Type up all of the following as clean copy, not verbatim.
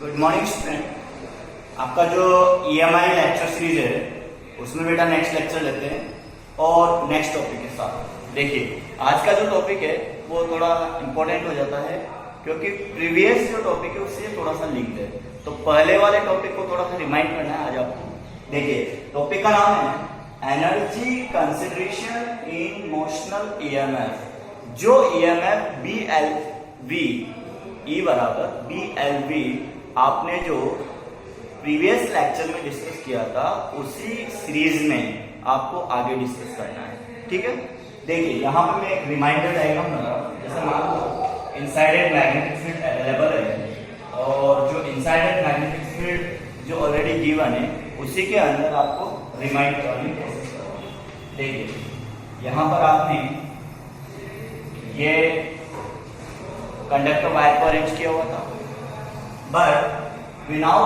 Good morning student. आपका जो EMI lecture series है उसमें बेटा नेक्स्ट लेक्चर लेते हैं और नेक्स्ट टॉपिक के साथ। देखिए आज का जो टॉपिक है वो थोड़ा इंपॉर्टेंट हो जाता है क्योंकि प्रीवियस जो टॉपिक है उससे थोड़ा सा लिंक्ड है, तो पहले वाले टॉपिक को थोड़ा सा रिमाइंड करना है आज आपको। देखिए टॉपिक का नाम है energy consideration in motional EMF। जो EMF BLV E बराबर BLV आपने जो प्रीवियस लेक्चर में डिस्कस किया था उसी सीरीज में आपको आगे डिस्कस करना है, ठीक है। देखिए यहाँ पे मैं एक रिमाइंडर डायग्राम बना रहा हूँ। जैसे मान लो इनसाइडेड मैग्नेटिक फील्ड अवेलेबल है और जो इनसाइडेड मैग्नेटिक फील्ड जो ऑलरेडी गिवन है उसी के अंदर आपको रिमाइंड करने की कोशिश करो। देखिए यहाँ पर आपने ये कंडक्टर वायर को अरेंज किया हुआ था, but we now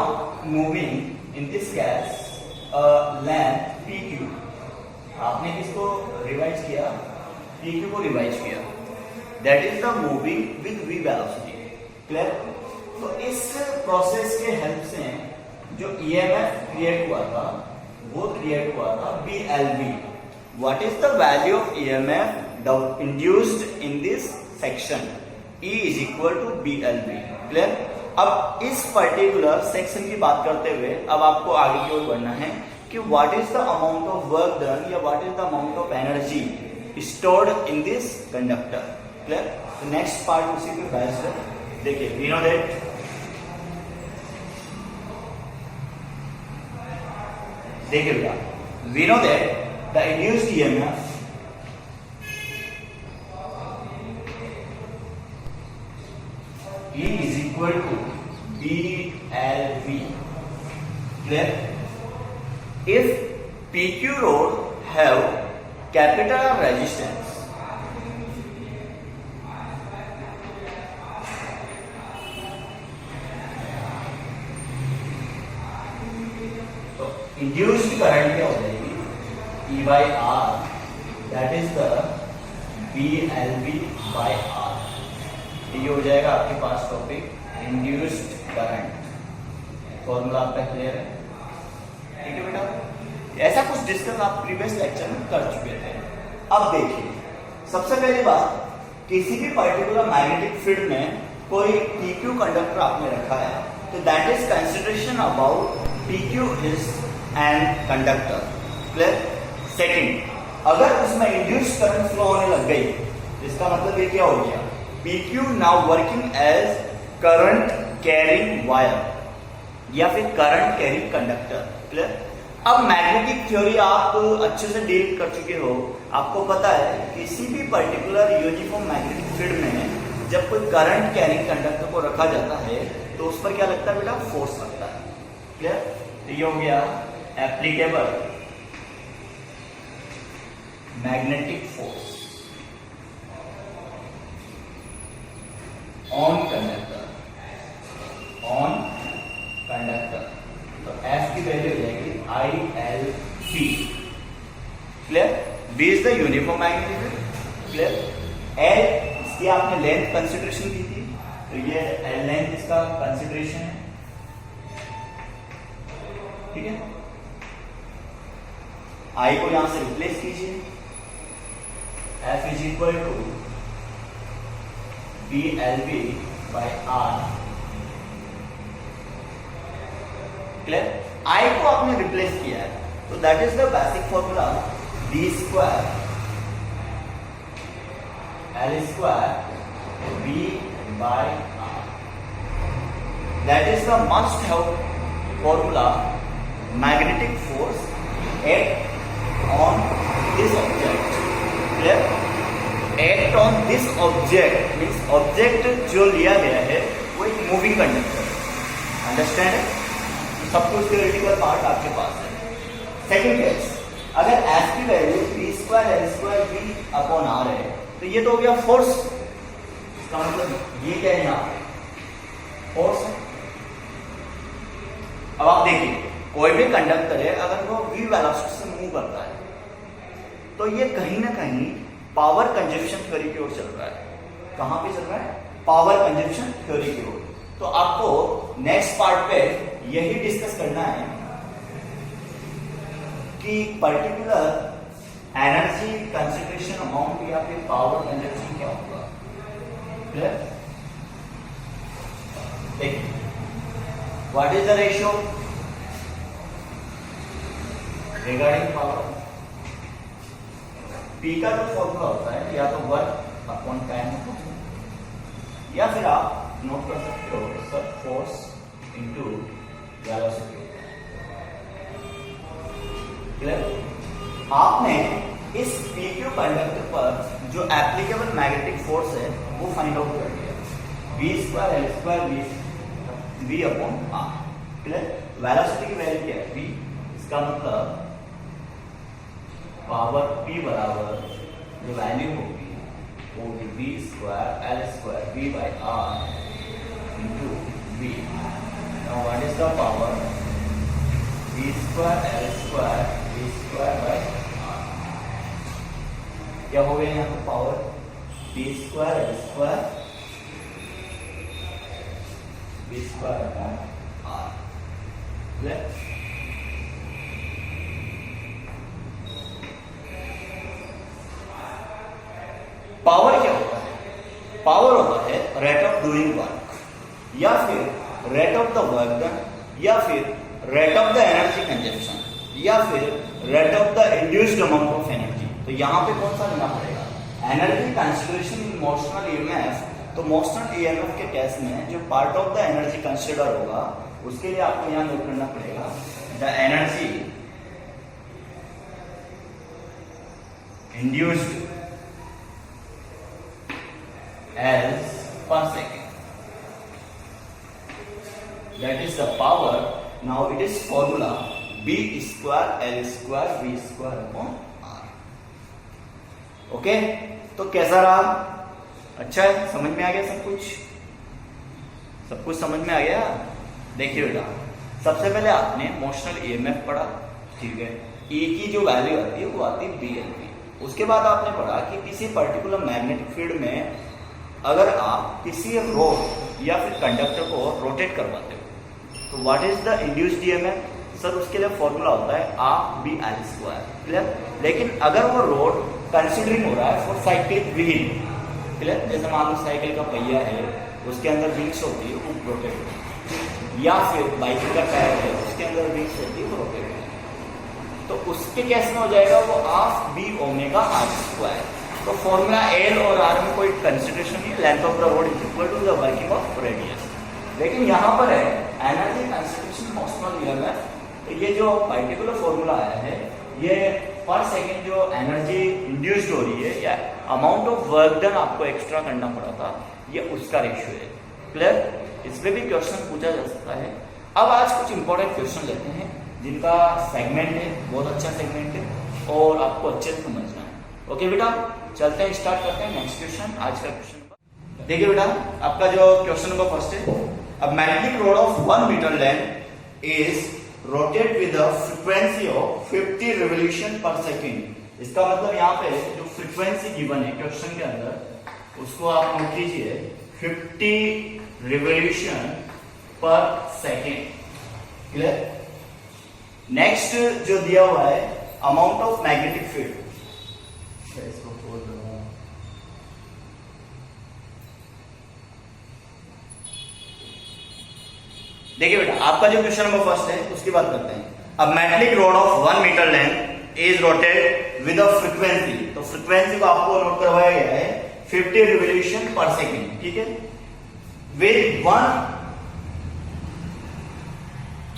moving in this case length PQ। आपने किसको रिवाइज किया? PQ को रिवाइज किया। That is the moving with V velocity. Clear? तो इस प्रोसेस के हेल्प से जो EMF क्रिएट हुआ था वो क्रिएट हुआ था BLV। What is the value of EMF induced in this section? E is equal to BLV। Clear? अब इस पर्टिकुलर सेक्शन की बात करते हुए अब आपको आगे की ओर बढ़ना है कि what is the amount of work done या what is the amount of energy stored in this conductor. Clear? तो नेक्स्ट पार्ट उसी पे बेस्ड है। देखिए वी नो दैट देखिए भैया we know that the induced EMF E is equal to BLV. Clear? If PQ rod have capital resistance, तो induced current क्या हो जाएगी? E by R, that is the BLV by R। ये हो जाएगा आपके पास टॉपिक इंड्यूस्ड करंट। फॉर्मूला आपका clear है? ठीक है बेटा, ऐसा कुछ डिस्कस आप प्रीवियस लेक्चर में कर चुके थे। अब देखिए सबसे पहली बात, किसी भी पर्टिकुलर मैग्नेटिक फील्ड में कोई PQ कंडक्टर आपने रखा है तो that is consideration about PQ is an conductor. Clear? Second, अगर उसमें इंड्यूस्ड करंट फ्लो होने लग गई इसका मतलब ये क्या हो गया? PQ now working as current carrying wire या फिर current carrying conductor। क्लियर? अब मैग्नेटिक थ्योरी आप अच्छे से डील कर चुके हो, आपको पता है किसी भी पर्टिकुलर यूनिफॉर्म मैग्नेटिक फील्ड में जब कोई करंट कैरिंग कंडक्टर को रखा जाता है तो उस पर क्या लगता है बेटा? फोर्स लगता है। क्लियर? तो ये हो गया applicable magnetic force on conductor. तो F की वैल्यू हो जाएगी ILC। Clear? B is the uniform magnetic field. Clear? L इसकी आपने लेंथ कंसिडरेशन की थी, तो ये L लेंथ इसका कंसिडरेशन है। ठीक है? I को यहां से रिप्लेस कीजिए। F is equal to BLV by R। Clear? I को आपने रिप्लेस किया है तो that is the basic formula D square L square V by R। That is the must have formula magnetic force act on this object. Clear? Act on this object means object जो लिया गया है वो एक moving conductor है। Understand? सब कुछ theoretical part आपके पास है। सेकंड केस, अगर F की value B square L square V upon R है तो ये तो हो गया फोर्स। इसका मतलब ये क्या है? यहाँ फोर्स है। अब आप देखिए कोई भी कंडक्टर है अगर वो V वेलोसिटी से मूव करता है तो ये कहीं ना कहीं पावर कंजप्शन थ्योरी की ओर चल रहा है। कहां पे चल रहा है? पावर कंजप्शन थ्योरी की ओर। तो आपको नेक्स्ट पार्ट पे यही डिस्कस करना है कि पर्टिकुलर एनर्जी कंसंट्रेशन अमाउंट या फिर पावर एनर्जी क्या होगा। क्लियर? देखिए, what is the ratio regarding power? P का जो फॉर्मूला होता है या तो वर्क अपॉन टाइम या फिर आप नोट कर सकते हो सब फोर्स इनटू वेलोसिटी। क्लियर? आपने इस PQ कंडक्टर पर जो एप्लीकेबल मैग्नेटिक फोर्स है वो फाइंड आउट कर दिया, V2L2 V upon R। Clear? Velocity की वैल्यू क्या है? V। इसका मतलब पावर P बराबर जो वैल्यू होगी वो V2L2 V by R into V। Now what is the power? V2L2 V2 by R। क्या हो गया यहाँ पर power? V2L2 V2 upon R। Clear? Power क्या होता है? पावर होता है रेट ऑफ डूइंग वर्क या फिर rate of the work done या फिर rate of the energy consumption या फिर rate of the induced amount of energy. तो यहाँ पे कौन सा लेना पड़ेगा? Energy consideration in motional EMF. तो मोशनल ईएमएफ के केस में जो part of the energy consider होगा उसके लिए आपको यहाँ नोट करना पड़ेगा the energy induced as per second, that is the power. Now it is formula B square L square V square upon R। Okay, तो कैसा रहा? अच्छा है, समझ में आ गया सब कुछ? सब कुछ समझ में आ गया? देखिए बेटा, सबसे पहले आपने मोशनल ईएमएफ पढ़ा, ठीक है। E की जो वैल्यू आती है वो आती है BLV। उसके बाद आपने पढ़ा कि किसी पर्टिकुलर मैग्नेटिक फील्ड में अगर आप किसी रोड या फिर कंडक्टर को रोटेट करवाते हो तो what is the induced EMF? Sir उसके लिए फॉर्मूला होता है RBL2। क्लियर? लेकिन अगर वो रोड कंसीडरिंग हो रहा है फॉर साइक्लिक व्हील, क्लियर, जैसे मान लो साइकिल का पहिया है उसके अंदर व्हील्स होती है वो रोटेट होती है, या फिर बाइक का टायर है उसके अंदर व्हील्स होती है वो रोटेट होती है, तो उसके केस में हो जाएगा वो हाफ B ओमेगा R2। तो फॉर्मूला L और R में कोई कंसिडरेशन नहीं, length of the rod is equal to the working of radius. लेकिन यहाँ पर है एनर्जी कंसिडरेशन मोशनल ईएमएफ। तो ये जो पर्टिकुलर फॉर्मूला आया है ये पर सेकंड जो एनर्जी इंड्यूस्ड हो रही है या अमाउंट ऑफ वर्क डन आपको एक्स्ट्रा करना पड़ा था ये उसका रेशियो है। क्लियर? इसमें भी क्वेश्चन पूछा जा सकता है। अब आज कुछ इंपॉर्टेंट क्वेश्चन लेते हैं जिनका सेगमेंट है, बहुत अच्छा सेगमेंट है और आपको अच्छे से समझना है। ओके बेटा, चलते हैं, स्टार्ट करते हैं नेक्स्ट क्वेश्चन। आज का क्वेश्चन देखिए बेटा, आपका जो क्वेश्चन नंबर फर्स्ट है, a magnetic rod of 1 metre length is rotate with a frequency of 50 revolution per second. इसका मतलब यहाँ पे जो फ्रीक्वेंसी गिवन है क्वेश्चन के अंदर उसको आप नोट कीजिए 50 revolution per second. Clear? Next जो दिया हुआ है अमाउंट ऑफ मैग्नेटिक फील्ड, इसको खोल रहा हूं। देखिए बेटा, आपका जो क्वेश्चन नंबर फर्स्ट है उसकी बात करते हैं। अब magnetic rod of 1 metre length is rotate with a frequency. तो फ्रीक्वेंसी को आपको नोट करवाया गया है 50 रिवोल्यूशन पर सेकंड, ठीक है, with one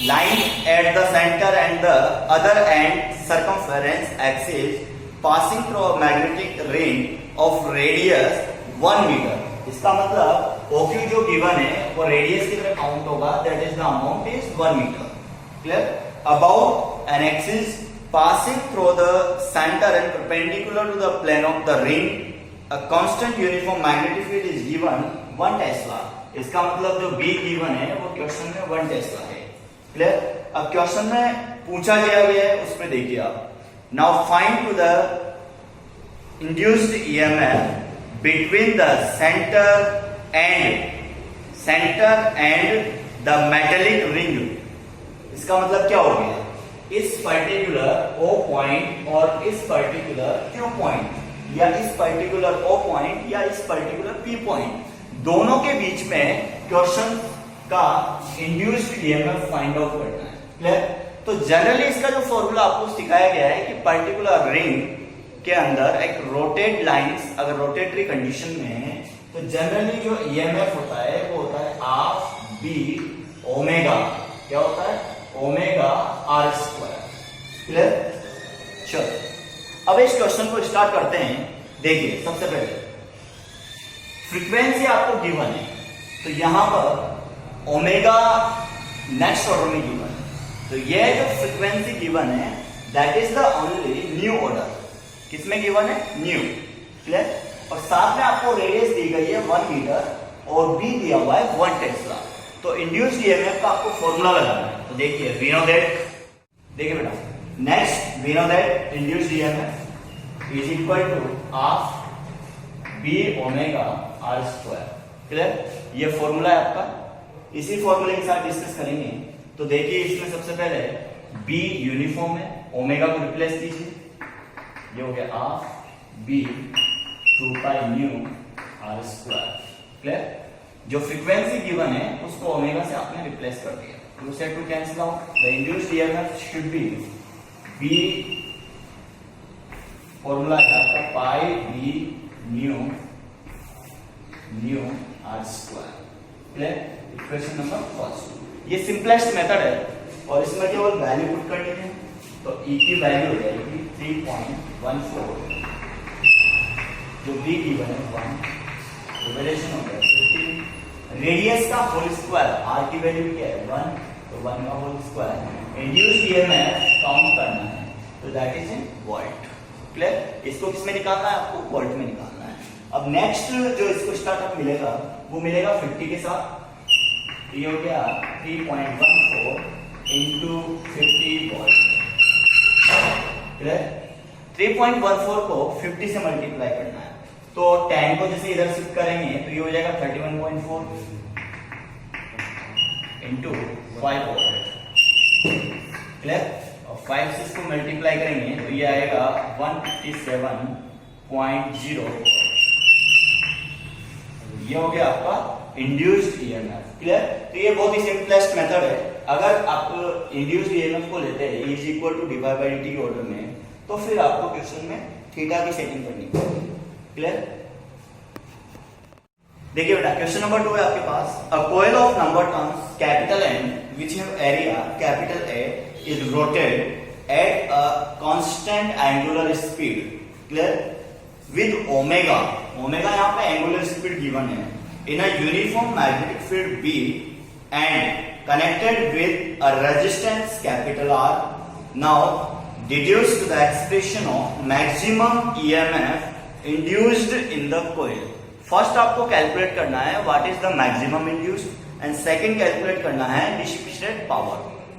line at the center and the other end circumference axis passing through a magnetic ring of radius 1 meter। इसका मतलब OQ जो गिवन है वो रेडियस की तरह काउंट होगा, that is the amount is 1 metre. Clear? About an axis passing through the center and perpendicular to the plane of the ring, a constant uniform magnetic field is given 1 Tesla. इसका मतलब जो B given है वो question में 1 Tesla है। Clear? अब question में पूछा गया है उसमें देखिए आप, now find to the induced EMF between the centre and the metallic ring, इसका मतलब क्या हो गया, इस पर्टिकुलर O पॉइंट और इस पर्टिकुलर Q पॉइंट या इस पर्टिकुलर O पॉइंट या इस पर्टिकुलर P पॉइंट दोनों के बीच में क्वेश्चन का इंड्यूस्ड ईएमएफ फाइंड आउट करना है। क्लियर? तो जनरली इसका जो फॉर्मूला आपको सिखाया गया है कि पर्टिकुलर रिंग के अंदर एक रोटेट लाइंस अगर रोटेटरी कंडीशन में है तो जनरली जो ईएमएफ होता है वो होता है हाफ बी ओमेगा, क्या होता है, ओमेगा आर स्क्वायर। क्लियर? चलो अब इस क्वेश्चन को स्टार्ट करते हैं। देखिए सबसे पहले फ्रीक्वेंसी आपको गिवन है, तो यहां पर ओमेगा नेक्स्ट ऑर्डर में गिवन है, तो ये जो फ्रीक्वेंसी गिवन है that is the only new order. किसमें गिवन है? न्यू। क्लियर? और साथ में आपको रेडियस दी गई है 1 मीटर और बी दिया हुआ है 1 टेस्ला। तो इंड्यूस्ड ईएमएफ का आपको फॉर्मूला लगाना है। तो देखिए वी नो दैट, देखिए बेटा next we know that induced EMF is equal to half B omega R square. Clear? ये फॉर्मूला है आपका, इसी फॉर्मूले के साथ डिस्कस करेंगे। तो देखिए इसमें सबसे पहले बी यूनिफॉर्म है, ओमेगा को रिप्लेस कीजिए, ये हो गया half B 2 pi nu R square. Clear? जो फ्रीक्वेंसी गिवन है उसको ओमेगा से आपने रिप्लेस कर दिया, टू से two cancel out, the induced EMF should be B, formula है आपका pi B new R square. Clear? Equation number first, ये सिंपलेस्ट मेथड है और इसमें केवल वैल्यू पुट करनी है। तो ई की वैल्यू हो जाएगी 3.14, जो बी की वैल्यू 1, रिलेशन हो गया 15, रेडियस का होल स्क्वायर, आर की वैल्यू क्या है 1, तो 1 का whole square, induced EMF count करना है तो that is in volt. Clear? इसको किसमें निकालना है? आपको वोल्ट में निकालना है। अब नेक्स्ट जो इसको स्टार्टअप मिलेगा वो मिलेगा 50 के साथ, ये हो गया 3.14 इंटू 50 वोल्ट। क्लियर? 3.14 को 50 से मल्टीप्लाई करना है, तो 10 को जैसे इधर शिफ्ट करेंगे तो ये हो जाएगा 31.4 इंटू 5 वोल्ट। क्लियर? और 5 से इसको मल्टीप्लाई करेंगे तो ये आएगा 157.0। ये हो गया आपका इंड्यूस्ड ईएमएफ। क्लियर? तो ये बहुत ही सिंपलेस्ट मेथड है। अगर आप इंड्यूस्ड ईएमएफ को लेते हैं is equal to D by D T के ऑर्डर में, तो फिर आपको क्वेश्चन में थीटा की सेटिंग करनी पड़ेगी। क्लियर? देखिए बेटा क्वेश्चन नंबर 2 है आपके पास, a coil of number turns capital N which have area capital A is rotated at a constant angular speed. Clear? With omega, omega यहाँ पे एंगुलर स्पीड गिवन है, in a uniform magnetic field B and connected with a resistance capital R. Now deduce the expression of maximum EMF induced in the coil. First आपको calculate करना है what is the maximum induced and second calculate करना है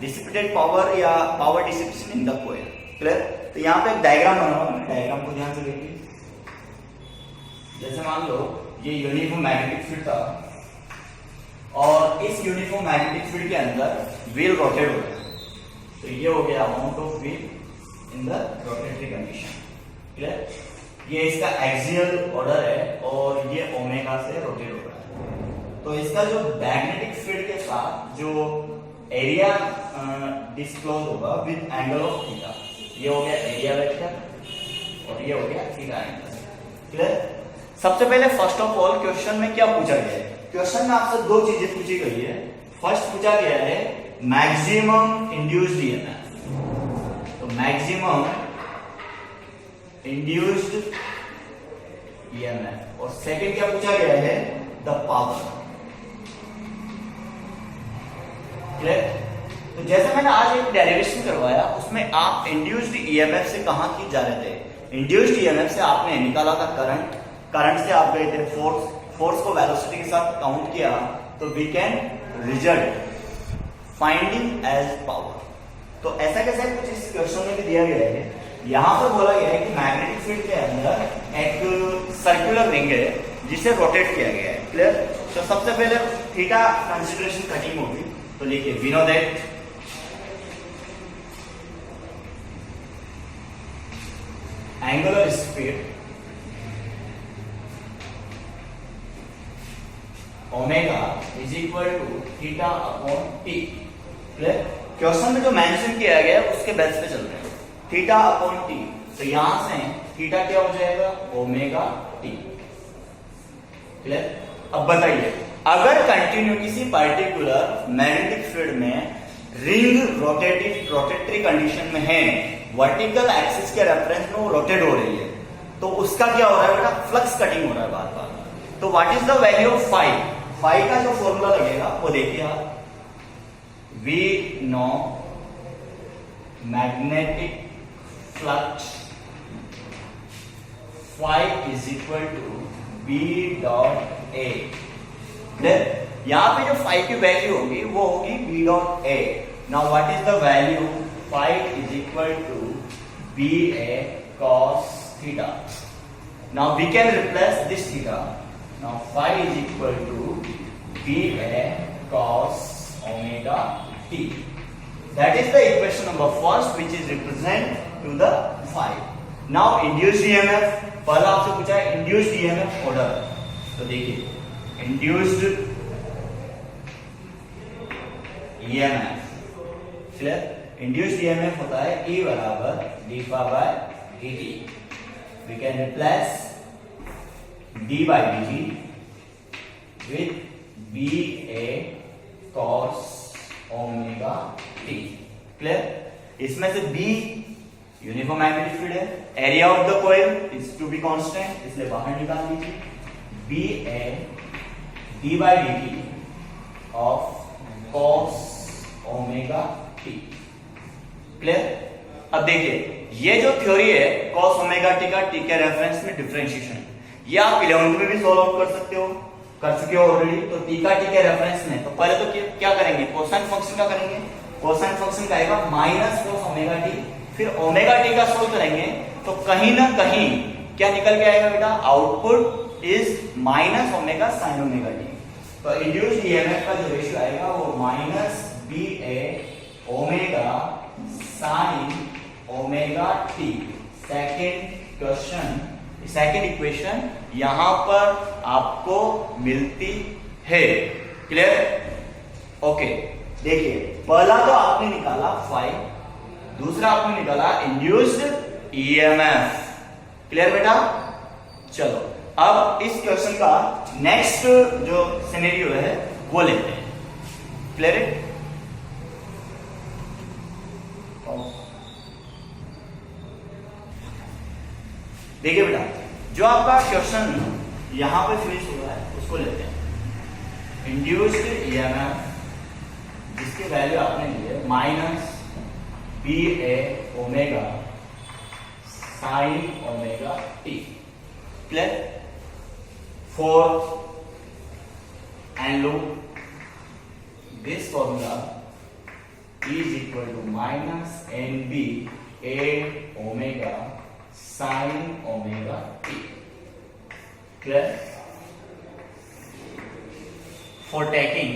dissipated power या power dissipation in the coil. Clear? तो यहाँ पे एक डायग्राम बना हुआ है, डायग्राम को ध्यान से देखिए। जैसे मान लो ये यूनिफॉर्म मैग्नेटिक फील्ड था और इस यूनिफॉर्म मैग्नेटिक फील्ड के अंदर व्हील रोटेट हो रहा है, तो ये हो गया amount of wheel in the rotatory condition. Clear? ये इसका एक्सियल ऑर्डर है और ये ओमेगा से रोटेट हो रहा है। तो इसका जो मैग्नेटिक फील्ड के साथ जो एरिया डिस्क्लोज होगा विद एंगल ऑफ थीटा, ये हो गया एरिया वेक्टर और ये हो गया थीटा एंगल। क्लियर? सबसे पहले फर्स्ट ऑफ ऑल क्वेश्चन में क्या पूछा गया है? क्वेश्चन में आपसे दो चीजें पूछी गई है। फर्स्ट पूछा गया है मैक्सिमम इंड्यूस्ड ईएमएफ, तो मैक्सिमम इंड्यूस्ड ईएमएफ, और सेकंड क्या पूछा गया है? The power. क्लियर? तो जैसे मैंने आज एक डेरिवेशन करवाया उसमें आप इंड्यूस्ड ईएमएफ से कहां की जा रहे थे? इंड्यूस्ड ईएमएफ से आपने निकाला था करंट, करंट से आप गए थे फोर्स, फोर्स को वेलोसिटी के साथ काउंट किया तो we can result finding as power. तो ऐसा कैसा कुछ इस क्वेश्चन में भी दिया गया है। यहां पर बोला गया है कि मैग्नेटिक फील्ड के अंदर एक सर्कुलर रिंग है जिसे रोटेट किया गया है। क्लियर? तो सबसे पहले थीटा कंसीडरेशन कटिंग होगी, तो लिखिए we know that angular speed omega is equal to theta upon T. Question में जो मेंशन किया गया है उसके बेस पे चल रहे हैं, थीटा अपॉन टी। तो यहां से थीटा क्या हो जाएगा, ओमेगा टी। क्लियर? अब बताइए, अगर कंटिन्यू किसी पर्टिकुलर मैग्नेटिक फील्ड में रिंग रोटेटरी कंडीशन में है, वर्टिकल एक्सिस के रेफरेंस में वो रोटेट हो रही है, तो उसका क्या हो रहा है बेटा, फ्लक्स कटिंग हो रहा है बार बार। तो what is the value of phi? Phi का जो फॉर्मूला लगेगा वो देखिए आप, we know magnetic flux phi is equal to B dot A. यहां पे जो फाई की वैल्यू होगी वो होगी B dot A. Now what is the value, phi is equal to B A cos theta. Now we can replace this theta. Now phi is equal to BA cos omega t. That is the equation number first, which is represent to the phi. Now induced EMF, पहला आपसे पूछा है induced EMF order, तो देखिए induced EMF, clear? Induced EMF होता है E बराबर d phi by dt. We can replace d by dt with BA cos omega t. Clear? इसमें से B यूनिफॉर्म मैग्नेटिक फील्ड है, area of the coil is to be constant, इसलिए बाहर निकाल लीजिए BA d by dt of cos omega t। Clear? अब देखिए ये जो थ्योरी है cos omega t का t के रेफरेंस में डिफरेंशिएशन, ये आप 11th में भी सॉल्व आउट कर सकते हो, कर चुके हो ऑलरेडी। तो टी का रेफरेंस में तो पहले तो क्या करेंगे, कोसाइन फंक्शन का करेंगे। कोसाइन फंक्शन का आएगा माइनस cos ओमेगा टी, फिर ओमेगा टी का सोल्व करेंगे तो कहीं ना कहीं क्या निकल के आएगा बेटा, output is minus omega sine omega T. तो इंड्यूस्ड ईएमएफ का जो रेशियो आएगा वो minus B A omega sine omega T. Second question, second equation यहां पर आपको मिलती है। क्लियर? ओके, देखिए पहला तो आपने निकाला फाई, दूसरा आपने निकाला इंड्यूस्ड ईएमएफ। क्लियर बेटा? चलो अब इस क्वेश्चन का नेक्स्ट जो सिनेरियो है वो लेते हैं। क्लियर है? देखिए बेटा, जो आपका क्वेश्चन यहां पे फिनिश हुआ है उसको लेते हैं। इंड्यूस्ड ईएमएफ जिसकी वैल्यू आपने ली है minus B A omega sine omega T. Clear? For N loop this formula is equal to minus N B A omega sin omega t. Clear? For taking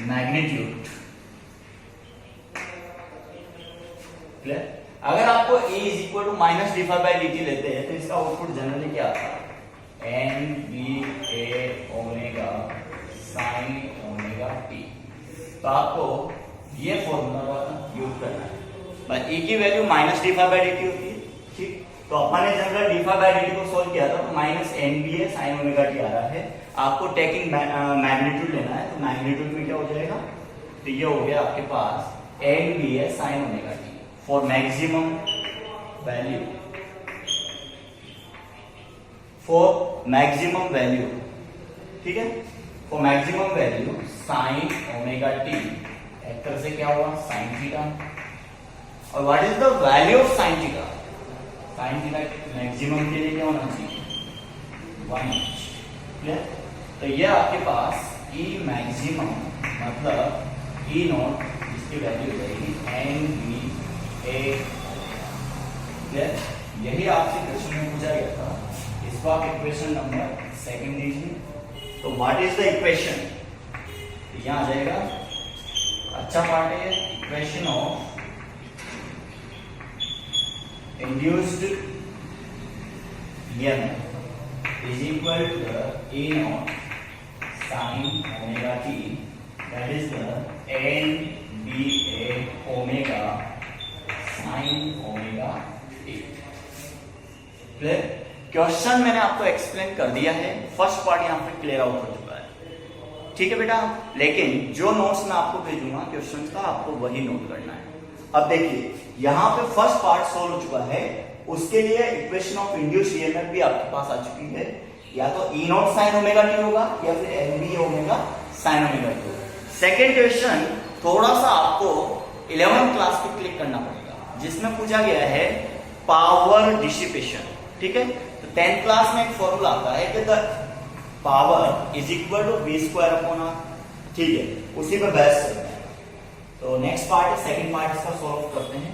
magnitude, clear? अगर आपको A is equal to minus d phi by dt लेते हैं तो इसका output generally क्या आता है, n b a omega sin omega t। तो आपको ये फॉर्मूला यूज करना है। बस e की value minus D phi by D T होती है, ठीक? तो अपन ने general D phi by D T को सोल्व किया था तो minus N B A sine omega T आ रहा है। आपको टेकिंग मैग्नीट्यूड लेना है, तो मैग्नीट्यूड में क्या हो जाएगा, तो ये हो गया आपके पास N B A sine omega T for maximum value, for maximum value, ठीक है? For maximum value sine omega T, एक तरह से क्या हुआ साइन थीटा। और what is the value of sine theta? Sine theta maximum के लिए क्या होना चाहिए 1h। क्लियर? तो ये आपके पास E मैक्सिमम मतलब E नॉट, इसकी वैल्यू हो जाएगी एन बी ए। क्लियर? यही आपसे क्वेश्चन में पूछा गया था, इसको आप इक्वेशन नंबर सेकंड दीजिए। तो व्हाट इज द इक्वेशन, यहां आ जाएगा। अच्छा पार्ट है equation of induced EMF is equal to A naught sine omega t, that is the NBA omega sine omega t। Clear? Question मैंने आपको एक्सप्लेन कर दिया है, फर्स्ट पार्ट यहाँ पे क्लियर आउट हो चुका है। ठीक है बेटा, लेकिन जो नोट्स मैं आपको भेजूंगा क्वेश्चन का, आपको वही नोट करना है। अब देखिए यहाँ पे फर्स्ट पार्ट सोल्व हो चुका है, उसके लिए इक्वेशन ऑफ इंड्यूस्ड ईएमएफ भी आपके पास आ चुकी है। या तो E not sine omega T होगा या फिर NBA omega sine omega T होगा। सेकेंड क्वेश्चन थोड़ा सा आपको 11th क्लास पे क्लिक करना पड़ेगा, जिसमें पूछा गया है पावर डिसिपेशन। ठीक है, तो 10th क्लास में एक फॉर्मूला आता है कि the power is equal to V square upon R। ठीक है, उसी पे बेस करना है। तो नेक्स्ट पार्ट है, सेकंड पार्ट इसका सॉल्व करते हैं।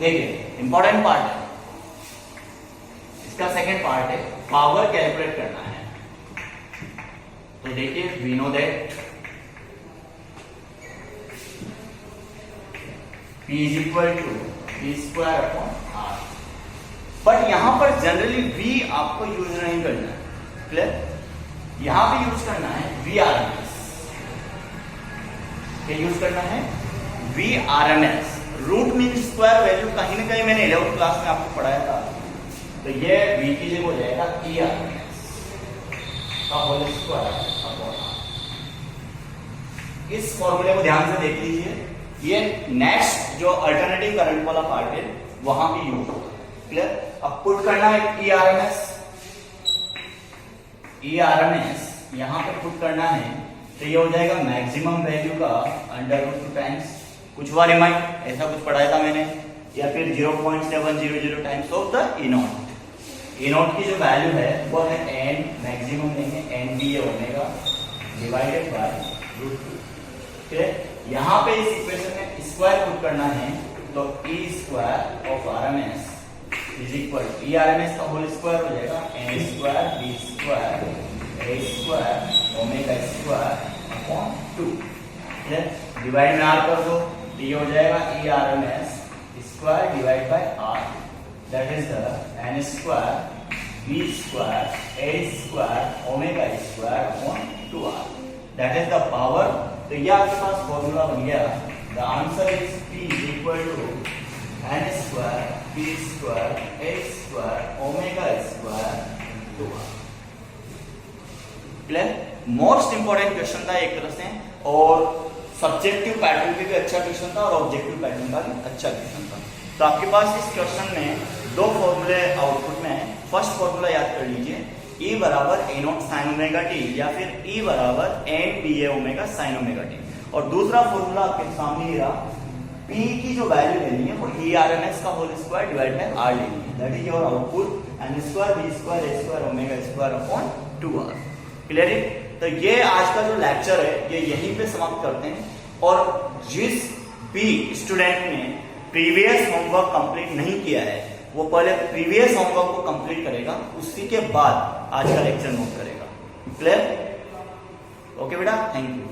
देखिए इंपॉर्टेंट पार्ट है इसका, सेकंड पार्ट है पावर कैलकुलेट करना है। तो देखिए we know that P is equal to V square upon R, but यहां पर जनरली V आपको यूज नहीं करना है। क्लियर? यहां पे यूज करना है VRMS। क्या यूज करना है? VRMS। Root mean square value कहीं ना कहीं मैंने 11th क्लास में आपको पढ़ाया था। तो ये V की जगह हो जाएगा ERMS का होल स्क्वायर अपॉन R। इस फॉर्मूले को ध्यान से देख लीजिए, ये नेक्स्ट जो अल्टरनेटिव करंट वाला पार्ट है वहां भी यूज होगा। क्लियर? अब पुट करना है ERMS यहां पे पुट करना है, तो ये हो जाएगा मैक्सिमम वैल्यू का अंडर रूट 2 टाइम्स कुछ हुआ रिमाइंड, ऐसा कुछ पढ़ाया था मैंने, या फिर 0.700 times of the E naught. E naught की जो वैल्यू है वो है n, मैक्सिमम लेंगे NBA omega divided by root 2। ठीक है, यहां पे इस इक्वेशन में स्क्वायर पुट करना है, तो E square of RMS is equal to ERMS का होल स्क्वायर हो जाएगा n square B square A square omega square upon 2। ठीक है, डिवाइड में R कर दो, ये हो जाएगा ERMS square divide by R, that is the n square B square A square omega square upon 2R, that is the power. तो ये आपके पास फॉर्मूला बन गया। The answer is P is equal to n square B square A square omega square 2R। Clear? Most important question था एक तरह से, और सब्जेक्टिव पैटर्न भी अच्छा क्वेश्चन था और ऑब्जेक्टिव पैटर्न का भी अच्छा क्वेश्चन था। तो आपके पास इस क्वेश्चन में दो फॉर्मूले आउटपुट में है। फर्स्ट फॉर्मूला याद कर लीजिए, E बराबर A naught sine omega T, या फिर E बराबर NBA omega sine omega T. और दूसरा फॉर्मूला आपके सामने ही रहा, P की जो वैल्यू लेनी है वो ERMS का whole square divide by R लेनी है, that is your output n square B square A square omega square upon 2R। Clear है? तो ये आज का जो लेक्चर है ये यहीं पे समाप्त करते हैं। और जिस भी स्टूडेंट ने प्रीवियस होमवर्क कंप्लीट नहीं किया है वो पहले प्रीवियस होमवर्क को कंप्लीट करेगा, उसी के बाद आज का लेक्चर नोट करेगा। क्लियर? ओके बेटा, थैंक यू।